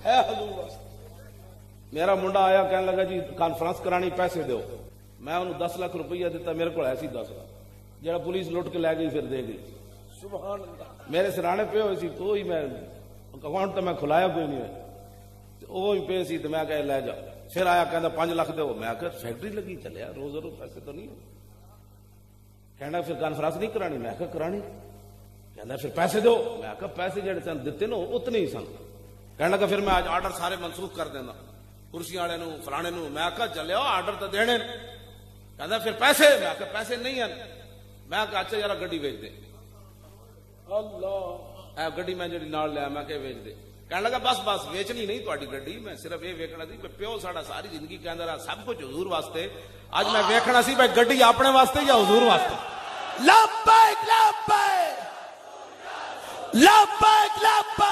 ہے حضور واسطے۔ میرا منڈا آیا کہنے لگا جی کانفرنس کرانی پیسے دو، میں انہوں 10 لاکھ روپیہ دیتا، میرے کو ایسی 10 لاکھ جڑا پولیس لٹ کے لے گئی پھر دے گئی۔ سبحان اللہ۔ میرے سرانے پہ ہوئی سی تو ہی میں اکاؤنٹ تو میں کھلایا کوئی نہیں ہے، وہی پہ سی تو میں کہ لے جا۔ پھر آیا کہنا 5 لاکھ دو، میں کہ فیکٹری لگی چلیا روز روز پیسے تو نہیں ہو۔ کہنا پھر کانفرنس نہیں کرانی، میں کہ کرانی۔ کہنا پھر پیسے دو، میں کہ پیسے جڑے سن دیتے نا اتنے ہی سن۔ کہنے لگا پھر میں آج آرڈر سارے منسوخ کر دینا، کرسی والے نو فلانے نو۔ میں کہ چلے آرڈر تو دینے۔ کہنا پھر پیسے، میں کہ پیسے نہیں ہیں۔ میں کہ اچھا یار گڈی ویچ دے۔ اللہ گڈی میں جڑی نال لیا میں کہ ویچ دے۔ کہنے لگا بس بس ویچنی نہیں تہاڈی گڈی، میں صرف یہ ویکھنا سی کہ پیو ساڈا ساری زندگی کہندا رہا سب کچھ حضور واسطے، اج میں ویکھنا سی بھائی گڈی اپنے واسطے یا حضور واسطے۔ لبیک لبیک لبیک لبیک